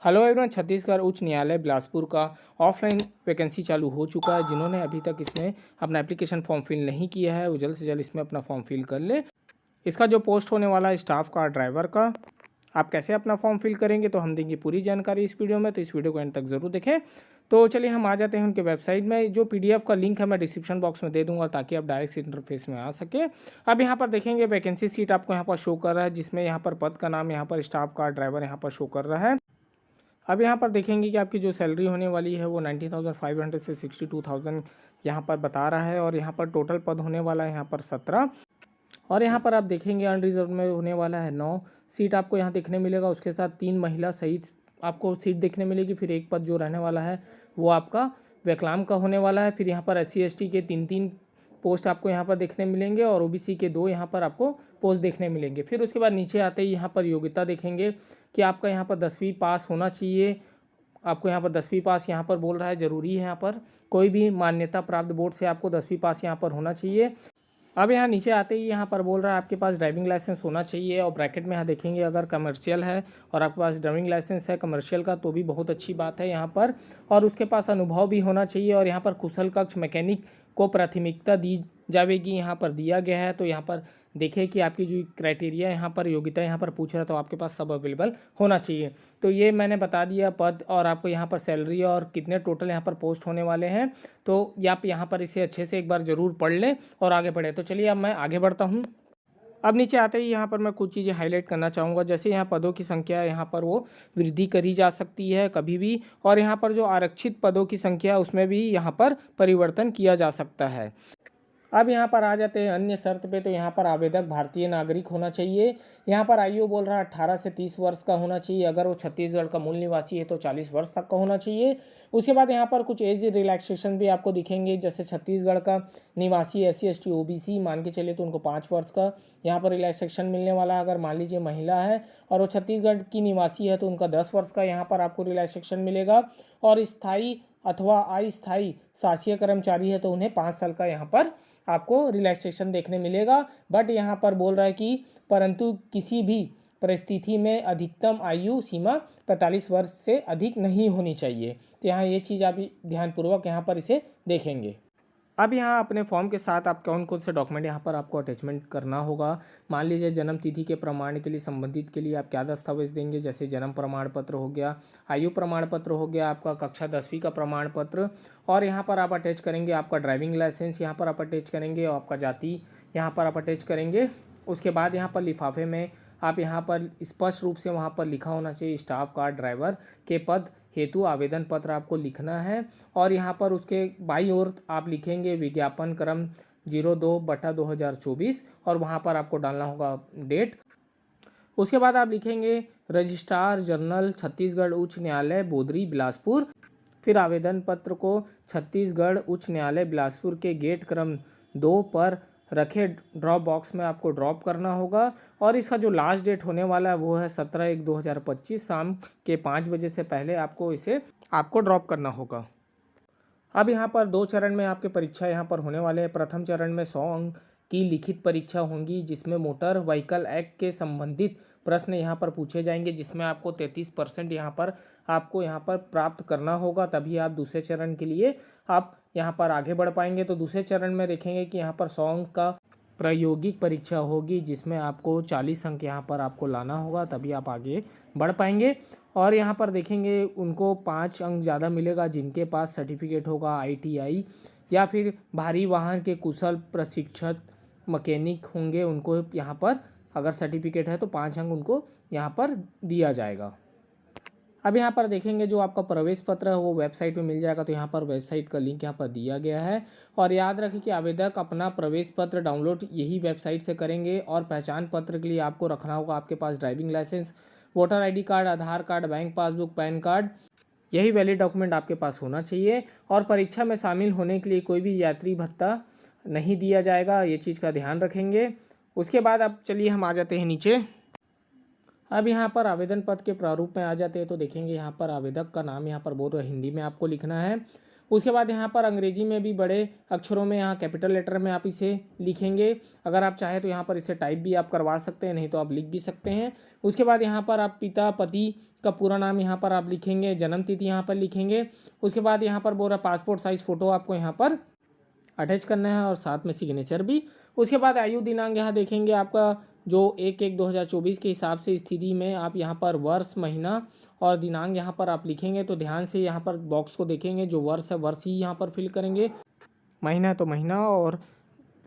Hello everyone, Chhattisgarh उच्च न्यायालय बिलासपुर का ऑफलाइन वैकेंसी चालू हो चुका है। जिन्होंने अभी तक इसमें अपना एप्लीकेशन फॉर्म फिल नहीं किया है वो जल्द से जल्द इसमें अपना फॉर्म फिल कर ले। इसका जो पोस्ट होने वाला है स्टाफ का, ड्राइवर का, आप कैसे अपना फॉर्म फिल करेंगे तो हम देंगे पूरी जानकारी इस वीडियो में, तो इस वीडियो को एंड तक ज़रूर देखें। तो चलिए हम आ जाते हैं उनके वेबसाइट में। जो पीडीएफ का लिंक है मैं डिस्क्रिप्शन बॉक्स में दे दूंगा ताकि आप डायरेक्ट इंटरफेस में आ सके। अब यहाँ पर देखेंगे वैकेंसी सीट आपको यहाँ पर शो कर रहा है, जिसमें यहाँ पर पद का नाम, यहाँ पर स्टाफ का, ड्राइवर यहाँ पर शो कर रहा है। अब यहाँ पर देखेंगे कि आपकी जो सैलरी होने वाली है वो 90,500 से 62,000 यहाँ पर बता रहा है। और यहाँ पर टोटल पद होने वाला है यहाँ पर 17। और यहाँ पर आप देखेंगे अनरिजर्व में होने वाला है 9 सीट आपको यहाँ देखने मिलेगा। उसके साथ 3 महिला सहित आपको सीट देखने मिलेगी। फिर एक पद जो रहने वाला है वो आपका विकलांग का होने वाला है। फिर यहाँ पर SC ST के 3 पोस्ट आपको यहाँ पर देखने मिलेंगे और OBC के 2 यहाँ पर आपको पोस्ट देखने मिलेंगे। फिर उसके बाद नीचे आते ही यहाँ पर योग्यता देखेंगे कि आपका यहाँ पर 10वीं पास होना चाहिए। आपको यहाँ पर 10वीं पास यहाँ पर बोल रहा है, ज़रूरी है। यहाँ पर कोई भी मान्यता प्राप्त बोर्ड से आपको 10वीं पास यहाँ पर होना चाहिए। अब यहाँ नीचे आते ही यहाँ पर बोल रहा है आपके पास ड्राइविंग लाइसेंस होना चाहिए। और ब्रैकेट में यहाँ देखेंगे अगर कमर्शियल है और आपके पास ड्राइविंग लाइसेंस है कमर्शियल का तो भी बहुत अच्छी बात है यहाँ पर। और उसके पास अनुभव भी होना चाहिए। और यहाँ पर कुशल कक्ष मैकेनिक को प्राथमिकता दी जाएगी यहाँ पर दिया गया है। तो यहाँ पर देखिए कि आपकी जो क्राइटेरिया यहाँ पर योग्यता यहाँ पर पूछ रहा है तो आपके पास सब अवेलेबल होना चाहिए। तो ये मैंने बता दिया पद और आपको यहाँ पर सैलरी और कितने टोटल यहाँ पर पोस्ट होने वाले हैं। तो ये आप यहाँ पर इसे अच्छे से एक बार ज़रूर पढ़ लें और आगे बढ़े। तो चलिए अब मैं आगे बढ़ता हूँ। अब नीचे आते ही यहाँ पर मैं कुछ चीज़ें हाईलाइट करना चाहूँगा। जैसे यहाँ पदों की संख्या यहाँ पर वो वृद्धि करी जा सकती है कभी भी। और यहाँ पर जो आरक्षित पदों की संख्या उसमें भी यहाँ पर परिवर्तन किया जा सकता है। अब यहाँ पर आ जाते हैं अन्य शर्त पे। तो यहाँ पर आवेदक भारतीय नागरिक होना चाहिए। यहाँ पर आयु बोल रहा है 18 से 30 वर्ष का होना चाहिए। अगर वो छत्तीसगढ़ का मूल निवासी है तो 40 वर्ष तक का होना चाहिए। उसके बाद यहाँ पर कुछ एज रिलैक्सेशन भी आपको दिखेंगे। जैसे छत्तीसगढ़ का निवासी SC ST OBC मान के चलिए तो उनको 5 वर्ष का यहाँ पर रिलैक्सेशन मिलने वाला है। अगर मान लीजिए महिला है और वो छत्तीसगढ़ की निवासी है तो उनका 10 वर्ष का यहाँ पर आपको रिलैक्सेशन मिलेगा। और स्थायी अथवा अस्थायी शासकीय कर्मचारी है तो उन्हें 5 साल का यहाँ पर आपको रिलैक्सेशन देखने मिलेगा। बट यहाँ पर बोल रहा है कि परंतु किसी भी परिस्थिति में अधिकतम आयु सीमा 45 वर्ष से अधिक नहीं होनी चाहिए। तो यहाँ ये चीज़ आप ध्यानपूर्वक यहाँ पर इसे देखेंगे। अब यहाँ अपने फॉर्म के साथ आप कौन कौन से डॉक्यूमेंट यहाँ पर आपको अटैचमेंट करना होगा। मान लीजिए जन्म तिथि के प्रमाण के लिए संबंधित के लिए आप क्या दस्तावेज देंगे। जैसे जन्म प्रमाण पत्र हो गया, आयु प्रमाण पत्र हो गया, आपका कक्षा 10वीं का प्रमाण पत्र। और यहाँ पर आप अटैच करेंगे आपका ड्राइविंग लाइसेंस, यहाँ पर आप अटैच करेंगे और आपका जाति यहाँ पर आप अटैच करेंगे। उसके बाद यहाँ पर लिफाफे में आप यहाँ पर स्पष्ट रूप से वहाँ पर लिखा होना चाहिए स्टाफ का, ड्राइवर के पद हेतु आवेदन पत्र आपको लिखना है। और यहाँ पर उसके बाईं ओर आप लिखेंगे विज्ञापन क्रम 02/2024 और वहाँ पर आपको डालना होगा डेट। उसके बाद आप लिखेंगे रजिस्ट्रार जनरल छत्तीसगढ़ उच्च न्यायालय बोदरी बिलासपुर। फिर आवेदन पत्र को छत्तीसगढ़ उच्च न्यायालय बिलासपुर के गेट क्रम 2 पर रखे ड्रॉप बॉक्स में आपको ड्रॉप करना होगा। और इसका जो लास्ट डेट होने वाला है वो है 17/1/2025 शाम के 5 बजे से पहले आपको ड्रॉप करना होगा। अब यहाँ पर 2 चरण में आपके परीक्षा यहाँ पर होने वाले हैं। प्रथम चरण में 100 अंक की लिखित परीक्षा होंगी जिसमें मोटर व्हीकल एक्ट के संबंधित प्रश्न यहाँ पर पूछे जाएंगे, जिसमें आपको 33% यहाँ पर प्राप्त करना होगा, तभी आप दूसरे चरण के लिए आप यहाँ पर आगे बढ़ पाएंगे। तो दूसरे चरण में देखेंगे कि यहाँ पर 100 अंक का प्रायोगिक परीक्षा होगी जिसमें आपको 40 अंक यहाँ पर आपको लाना होगा, तभी आप आगे बढ़ पाएंगे। और यहाँ पर देखेंगे उनको 5 अंक ज़्यादा मिलेगा जिनके पास सर्टिफिकेट होगा ITI या फिर भारी वाहन के कुशल प्रशिक्षक मैकेनिक होंगे, उनको यहाँ पर अगर सर्टिफिकेट है तो 5 अंक उनको यहाँ पर दिया जाएगा। अब यहाँ पर देखेंगे जो आपका प्रवेश पत्र है वो वेबसाइट पे मिल जाएगा। तो यहाँ पर वेबसाइट का लिंक यहाँ पर दिया गया है। और याद रखें कि आवेदक अपना प्रवेश पत्र डाउनलोड यही वेबसाइट से करेंगे। और पहचान पत्र के लिए आपको रखना होगा आपके पास driving licence, voter ID card, Aadhaar card, bank passbook, PAN card, यही वैलिड डॉक्यूमेंट आपके पास होना चाहिए। और परीक्षा में शामिल होने के लिए कोई भी यात्री भत्ता नहीं दिया जाएगा, ये चीज़ का ध्यान रखेंगे। उसके बाद अब चलिए हम आ जाते हैं नीचे। अब यहाँ पर आवेदन पत्र के प्रारूप में आ जाते हैं। तो देखेंगे यहाँ पर आवेदक का नाम यहाँ पर बोल रहे हिंदी में आपको लिखना है। उसके बाद यहाँ पर अंग्रेजी में भी बड़े अक्षरों में यहाँ कैपिटल लेटर में आप इसे लिखेंगे। अगर आप चाहें तो यहाँ पर इसे टाइप भी आप करवा सकते हैं, नहीं तो आप लिख भी सकते हैं। उसके बाद यहाँ पर आप पिता पति का पूरा नाम यहाँ पर आप लिखेंगे, जन्म तिथि यहाँ पर लिखेंगे। उसके बाद यहाँ पर बोल रहा पासपोर्ट साइज़ फ़ोटो आपको यहाँ पर अटैच करना है और साथ में सिग्नेचर भी। उसके बाद आयु दिनांक यहाँ देखेंगे आपका जो 1/1/2024 के हिसाब से स्थिति में आप यहाँ पर वर्ष महीना और दिनांक यहाँ पर आप लिखेंगे। तो ध्यान से यहाँ पर बॉक्स को देखेंगे, जो वर्ष है वर्ष ही यहाँ पर फिल करेंगे, महीना तो महीना और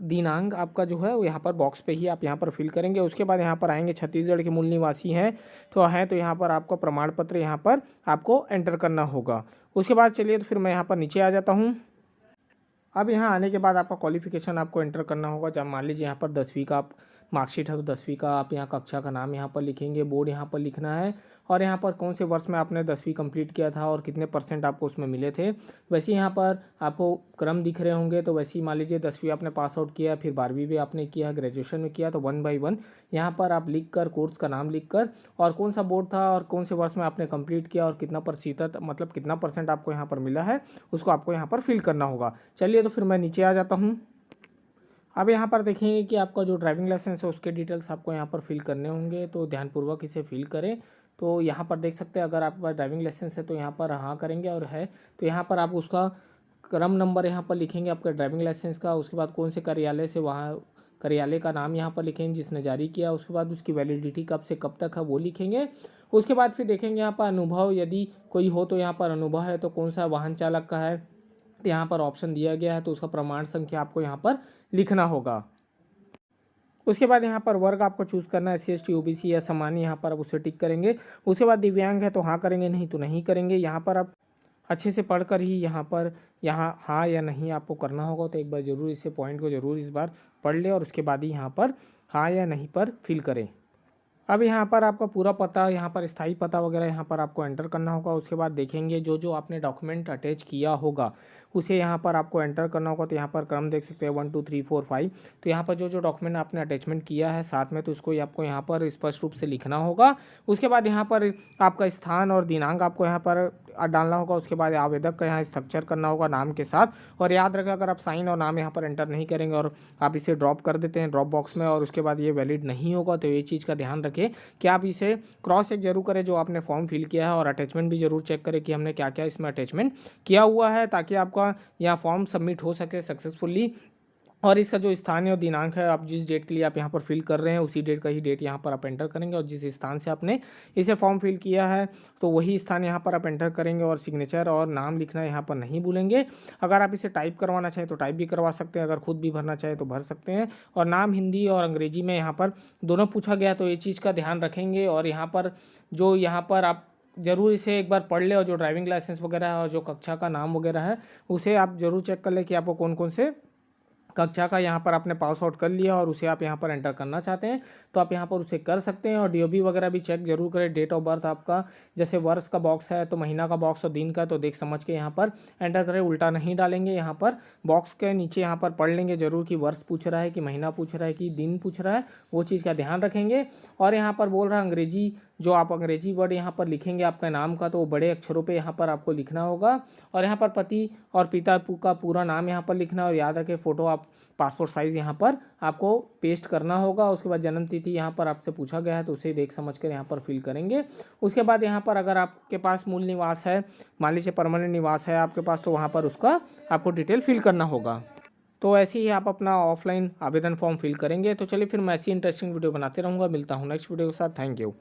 दिनांक आपका जो है वो यहाँ पर बॉक्स पे ही आप यहाँ पर फिल करेंगे। उसके बाद यहाँ पर आएंगे छत्तीसगढ़ के मूल निवासी हैं तो यहाँ पर आपको प्रमाण पत्र यहाँ पर आपको एंटर करना होगा। उसके बाद चलिए तो फिर मैं यहाँ पर नीचे आ जाता हूँ। अब यहाँ आने के बाद आपका क्वालिफिकेशन आपको एंटर करना होगा। जब मान लीजिए यहाँ पर 10वीं का आप मार्कशीट है तो 10वीं का आप यहाँ कक्षा का नाम यहाँ पर लिखेंगे, बोर्ड यहाँ पर लिखना है और यहाँ पर कौन से वर्ष में आपने 10वीं कंप्लीट किया था और कितने % आपको उसमें मिले थे। वैसे यहाँ पर आपको क्रम दिख रहे होंगे। तो वैसे ही मान लीजिए 10वीं आपने पास आउट किया, फिर 12वीं भी आपने किया, ग्रेजुएशन में किया, तो 1 बाई 1 यहाँ पर आप लिख कर कोर्स का नाम लिख कर और कौन सा बोर्ड था और कौन से वर्ष में आपने कंप्लीट किया और कितना प्रतिशत मतलब कितना % आपको यहाँ पर मिला है उसको आपको यहाँ पर फिल करना होगा। चलिए तो फिर मैं नीचे आ जाता हूँ। अब यहाँ पर देखेंगे कि आपका जो ड्राइविंग लाइसेंस है उसके डिटेल्स आपको यहाँ पर फिल करने होंगे, तो ध्यानपूर्वक इसे फिल करें। तो यहाँ पर देख सकते हैं अगर आपके पास ड्राइविंग लाइसेंस है तो यहाँ पर हाँ करेंगे और है तो यहाँ पर आप उसका क्रम नंबर यहाँ पर लिखेंगे आपके ड्राइविंग लाइसेंस का। उसके बाद कौन से कार्यालय से वहाँ कार्यालय का नाम यहाँ पर लिखेंगे जिसने जारी किया। उसके बाद उसकी वैलिडिटी कब से कब तक है वो लिखेंगे। उसके बाद फिर देखेंगे यहाँ पर अनुभव, यदि कोई हो तो यहाँ पर अनुभव है तो कौन सा वाहन चालक का है, यहाँ पर ऑप्शन दिया गया है तो उसका प्रमाण संख्या आपको यहाँ पर लिखना होगा। उसके बाद यहाँ पर वर्ग आपको चूज़ करना है, SC ST OBC या सामान्य, यहाँ पर आप उसे टिक करेंगे। उसके बाद दिव्यांग है तो हाँ करेंगे, नहीं तो नहीं करेंगे। यहाँ पर आप अच्छे से पढ़कर ही यहाँ हाँ या नहीं आपको करना होगा। तो एक बार ज़रूर इसे पॉइंट को ज़रूर इस बार पढ़ ले और उसके बाद ही यहाँ पर हाँ या नहीं पर फिल करें। अब यहाँ पर आपका पूरा पता, यहाँ पर स्थायी पता वगैरह यहाँ पर आपको एंटर करना होगा। उसके बाद देखेंगे जो आपने डॉक्यूमेंट अटैच किया होगा उसे यहाँ पर आपको एंटर करना होगा। तो यहाँ पर क्रम देख सकते हैं 1 2 3 4 5। तो यहाँ पर जो डॉक्यूमेंट आपने अटैचमेंट किया है साथ में तो उसको आपको यहाँ पर स्पष्ट रूप से लिखना होगा। उसके बाद यहाँ पर आपका स्थान और दिनांक आपको यहाँ पर डालना होगा। उसके बाद आवेदक का यहाँ हस्ताक्षर करना होगा नाम के साथ। और याद रखें अगर आप साइन और नाम यहाँ पर एंटर नहीं करेंगे और आप इसे ड्रॉप कर देते हैं ड्रॉप बॉक्स में और उसके बाद ये वैलिड नहीं होगा, तो ये चीज़ का ध्यान रखें कि आप इसे क्रॉस चेक जरूर करें जो आपने फॉर्म फिल किया है और अटैचमेंट भी जरूर चेक करें कि हमने क्या क्या इसमें अटैचमेंट किया हुआ है, ताकि आपका यह फॉर्म सबमिट हो सके सक्सेसफुली। और इसका जो स्थान है और दिनांक है, आप जिस डेट के लिए आप यहाँ पर फिल कर रहे हैं उसी डेट का ही डेट यहाँ पर आप एंटर करेंगे और जिस स्थान से आपने इसे फॉर्म फिल किया है तो वही स्थान यहाँ पर आप एंटर करेंगे और सिग्नेचर और नाम लिखना यहाँ पर नहीं भूलेंगे। अगर आप इसे टाइप करवाना चाहें तो टाइप भी करवा सकते हैं, अगर खुद भी भरना चाहें तो भर सकते हैं। और नाम हिंदी और अंग्रेजी में यहाँ पर दोनों पूछा गया, तो ये चीज़ का ध्यान रखेंगे। और यहाँ पर आप ज़रूर इसे एक बार पढ़ ले और जो ड्राइविंग लाइसेंस वगैरह है और जो कक्षा का नाम वगैरह है उसे आप ज़रूर चेक कर ले कि आपको कौन कौन से कक्षा का यहाँ पर आपने पास आउट कर लिया और उसे आप यहाँ पर एंटर करना चाहते हैं तो आप यहाँ पर उसे कर सकते हैं। और DOB वगैरह भी चेक जरूर करें, डेट ऑफ बर्थ आपका, जैसे वर्ष का बॉक्स है तो महीना का बॉक्स और दिन का, तो देख समझ के यहाँ पर एंटर करें, उल्टा नहीं डालेंगे। यहाँ पर बॉक्स के नीचे यहाँ पर पढ़ लेंगे जरूर कि वर्ष पूछ रहा है कि महीना पूछ रहा है कि दिन पूछ रहा है, वो चीज़ का ध्यान रखेंगे। और यहाँ पर बोल रहा है अंग्रेजी, जो आप अंग्रेजी वर्ड यहाँ पर लिखेंगे आपका नाम का तो वो बड़े अक्षरों पे यहाँ पर आपको लिखना होगा। और यहाँ पर पति और पिता का पूरा नाम यहाँ पर लिखना, और याद रखें फ़ोटो आप पासपोर्ट साइज़ यहाँ पर आपको पेस्ट करना होगा। उसके बाद जन्म तिथि यहाँ पर आपसे पूछा गया है तो उसे देख समझ कर यहाँ पर फिल करेंगे। उसके बाद यहाँ पर अगर आपके पास मूल निवास है, मान लीजिए परमानेंट निवास है आपके पास, तो वहाँ पर उसका आपको डिटेल फिल करना होगा। तो ऐसे ही आप अपना ऑफलाइन आवेदन फॉर्म फिल करेंगे। तो चलिए फिर मैं ऐसी इंटरेस्टिंग वीडियो बनाते रहूँगा। मिलता हूँ नेक्स्ट वीडियो के साथ। Thank you.